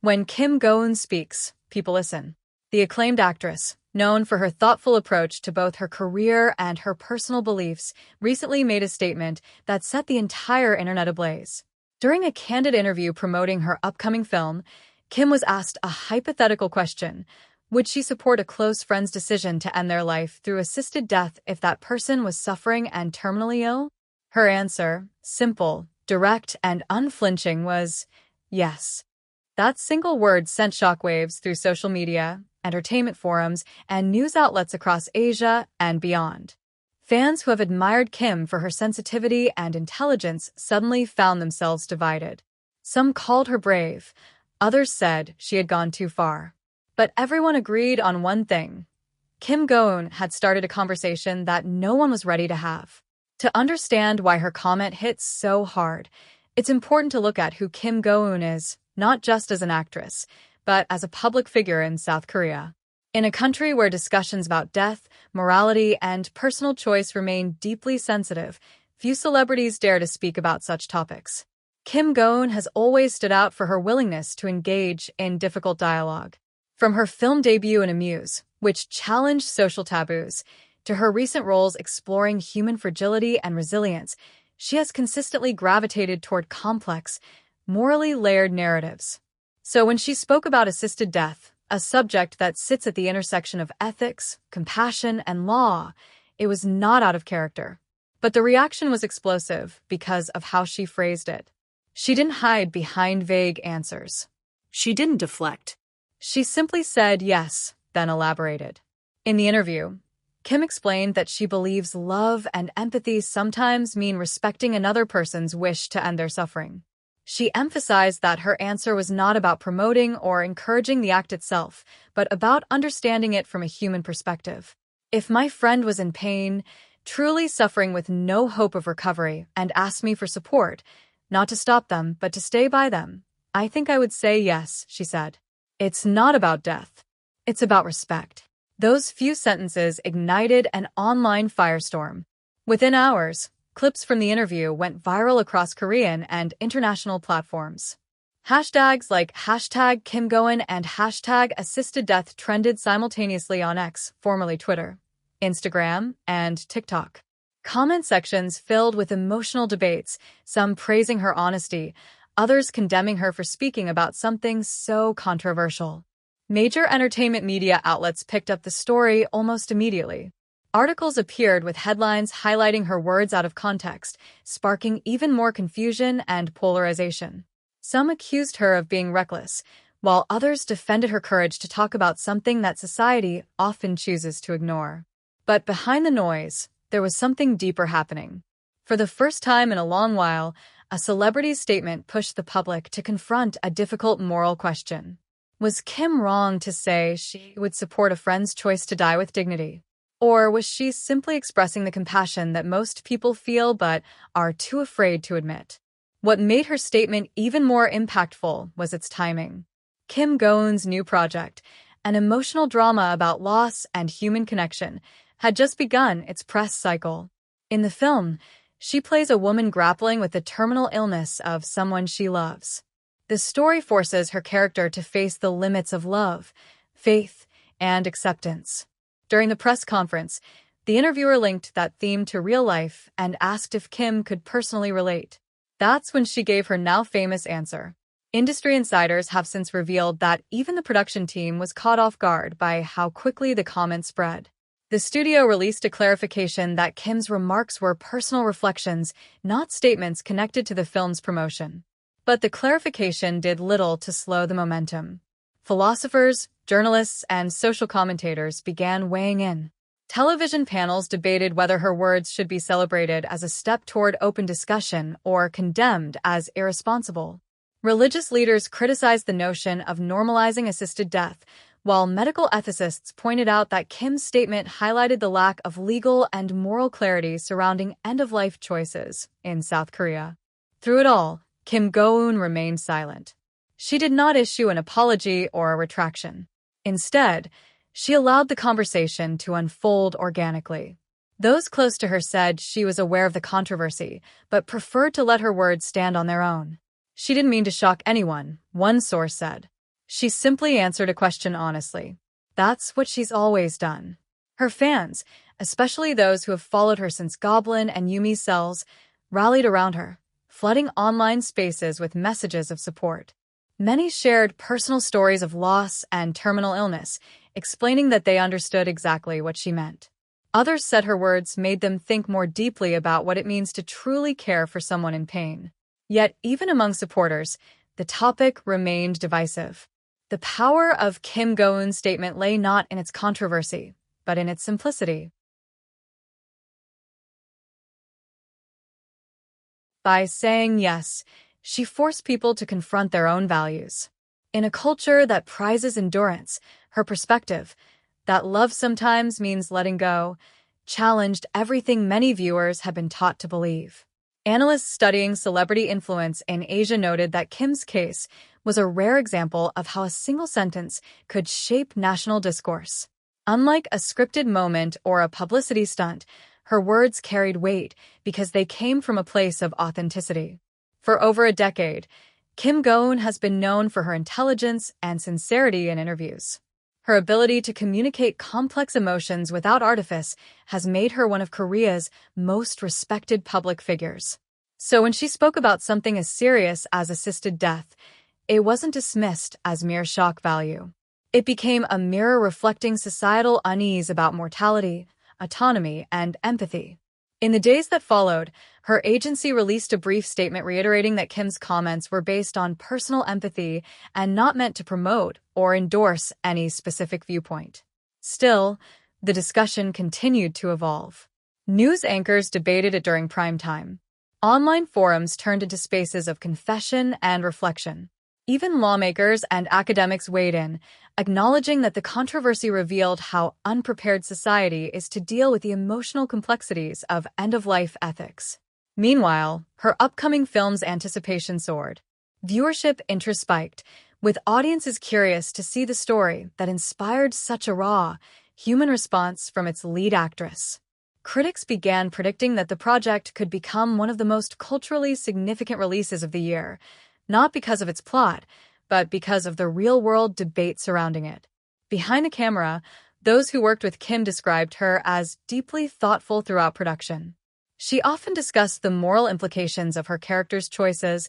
When Kim Go-eun speaks, people listen. The acclaimed actress, known for her thoughtful approach to both her career and her personal beliefs, recently made a statement that set the entire internet ablaze. During a candid interview promoting her upcoming film, Kim was asked a hypothetical question: would she support a close friend's decision to end their life through assisted death if that person was suffering and terminally ill? Her answer, simple, direct, and unflinching, was yes. That single word sent shockwaves through social media, entertainment forums, and news outlets across Asia and beyond. Fans who have admired Kim for her sensitivity and intelligence suddenly found themselves divided. Some called her brave, others said she had gone too far. But everyone agreed on one thing: Kim Go-eun had started a conversation that no one was ready to have. To understand why her comment hit so hard, it's important to look at who Kim Go-eun is, not just as an actress, but as a public figure in South Korea. In a country where discussions about death, morality, and personal choice remain deeply sensitive, few celebrities dare to speak about such topics. Kim Go-eun has always stood out for her willingness to engage in difficult dialogue. From her film debut in Amuse, which challenged social taboos, to her recent roles exploring human fragility and resilience, she has consistently gravitated toward complex, morally layered narratives. So when she spoke about assisted death, a subject that sits at the intersection of ethics, compassion, and law, it was not out of character. But the reaction was explosive because of how she phrased it. She didn't hide behind vague answers. She didn't deflect. She simply said yes, then elaborated. In the interview, Kim explained that she believes love and empathy sometimes mean respecting another person's wish to end their suffering. She emphasized that her answer was not about promoting or encouraging the act itself, but about understanding it from a human perspective. If my friend was in pain, truly suffering with no hope of recovery, and asked me for support, not to stop them, but to stay by them, I think I would say yes, she said. It's not about death. It's about respect. Those few sentences ignited an online firestorm. Within hours, clips from the interview went viral across Korean and international platforms. Hashtags like #KimGoeun and #AssistedDeath trended simultaneously on X, formerly Twitter, Instagram, and TikTok. Comment sections filled with emotional debates, some praising her honesty, others condemning her for speaking about something so controversial. Major entertainment media outlets picked up the story almost immediately. Articles appeared with headlines highlighting her words out of context, sparking even more confusion and polarization. Some accused her of being reckless, while others defended her courage to talk about something that society often chooses to ignore. But behind the noise, there was something deeper happening. For the first time in a long while, a celebrity's statement pushed the public to confront a difficult moral question. Was Kim wrong to say she would support a friend's choice to die with dignity? Or was she simply expressing the compassion that most people feel but are too afraid to admit? What made her statement even more impactful was its timing. Kim Go-eun's new project, an emotional drama about loss and human connection, had just begun its press cycle. In the film, she plays a woman grappling with the terminal illness of someone she loves. The story forces her character to face the limits of love, faith, and acceptance. During the press conference, the interviewer linked that theme to real life and asked if Kim could personally relate. That's when she gave her now famous answer. Industry insiders have since revealed that even the production team was caught off guard by how quickly the comments spread. The studio released a clarification that Kim's remarks were personal reflections, not statements connected to the film's promotion. But the clarification did little to slow the momentum. Philosophers, journalists, and social commentators began weighing in. Television panels debated whether her words should be celebrated as a step toward open discussion or condemned as irresponsible. Religious leaders criticized the notion of normalizing assisted death, while medical ethicists pointed out that Kim's statement highlighted the lack of legal and moral clarity surrounding end-of-life choices in South Korea. Through it all, Kim Go-eun remained silent. She did not issue an apology or a retraction. Instead, she allowed the conversation to unfold organically. Those close to her said she was aware of the controversy, but preferred to let her words stand on their own. She didn't mean to shock anyone, one source said. She simply answered a question honestly. That's what she's always done. Her fans, especially those who have followed her since Goblin and Yumi's cells, rallied around her, flooding online spaces with messages of support. Many shared personal stories of loss and terminal illness, explaining that they understood exactly what she meant. Others said her words made them think more deeply about what it means to truly care for someone in pain. Yet, even among supporters, the topic remained divisive. The power of Kim Go-eun's statement lay not in its controversy, but in its simplicity. By saying yes, she forced people to confront their own values. In a culture that prizes endurance, her perspective, that love sometimes means letting go, challenged everything many viewers have been taught to believe. Analysts studying celebrity influence in Asia noted that Kim's case was a rare example of how a single sentence could shape national discourse. Unlike a scripted moment or a publicity stunt, her words carried weight because they came from a place of authenticity. For over a decade, Kim Go-eun has been known for her intelligence and sincerity in interviews. Her ability to communicate complex emotions without artifice has made her one of Korea's most respected public figures. So when she spoke about something as serious as assisted death, it wasn't dismissed as mere shock value. It became a mirror reflecting societal unease about mortality, autonomy, and empathy. In the days that followed, her agency released a brief statement reiterating that Kim's comments were based on personal empathy and not meant to promote or endorse any specific viewpoint. Still, the discussion continued to evolve. News anchors debated it during prime time. Online forums turned into spaces of confession and reflection. Even lawmakers and academics weighed in, acknowledging that the controversy revealed how unprepared society is to deal with the emotional complexities of end-of-life ethics. Meanwhile, her upcoming film's anticipation soared. Viewership interest spiked, with audiences curious to see the story that inspired such a raw, human response from its lead actress. Critics began predicting that the project could become one of the most culturally significant releases of the year, not because of its plot, but because of the real-world debate surrounding it. Behind the camera, those who worked with Kim described her as deeply thoughtful throughout production. She often discussed the moral implications of her character's choices,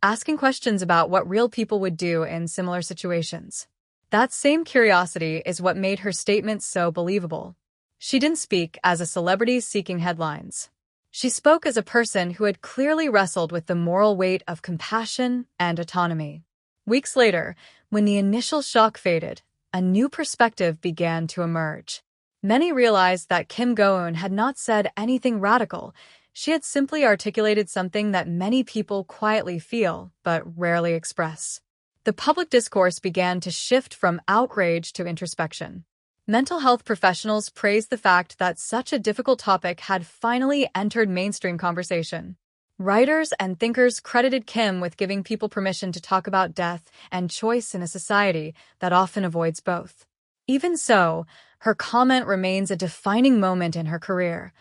asking questions about what real people would do in similar situations. That same curiosity is what made her statement so believable. She didn't speak as a celebrity seeking headlines. She spoke as a person who had clearly wrestled with the moral weight of compassion and autonomy. Weeks later, when the initial shock faded, a new perspective began to emerge. Many realized that Kim Go-eun had not said anything radical. She had simply articulated something that many people quietly feel but rarely express. The public discourse began to shift from outrage to introspection. Mental health professionals praised the fact that such a difficult topic had finally entered mainstream conversation. Writers and thinkers credited Kim with giving people permission to talk about death and choice in a society that often avoids both. Even so, her comment remains a defining moment in her career,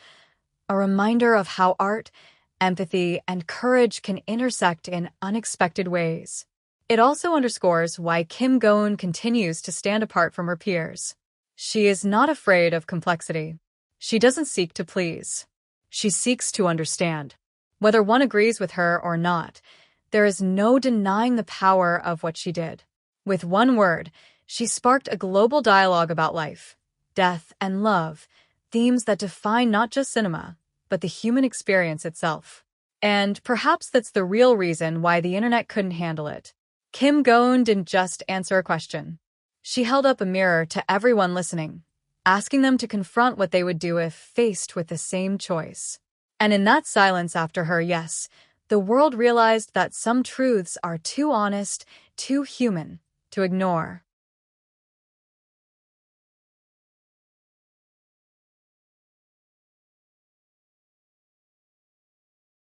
a reminder of how art, empathy, and courage can intersect in unexpected ways. It also underscores why Kim Go-eun continues to stand apart from her peers. She is not afraid of complexity. She doesn't seek to please. She seeks to understand. Whether one agrees with her or not, there is no denying the power of what she did. With one word, she sparked a global dialogue about life, death, and love, themes that define not just cinema, but the human experience itself. And perhaps that's the real reason why the internet couldn't handle it. Kim Go-eun didn't just answer a question. She held up a mirror to everyone listening, asking them to confront what they would do if faced with the same choice. And in that silence after her yes, the world realized that some truths are too honest, too human, to ignore.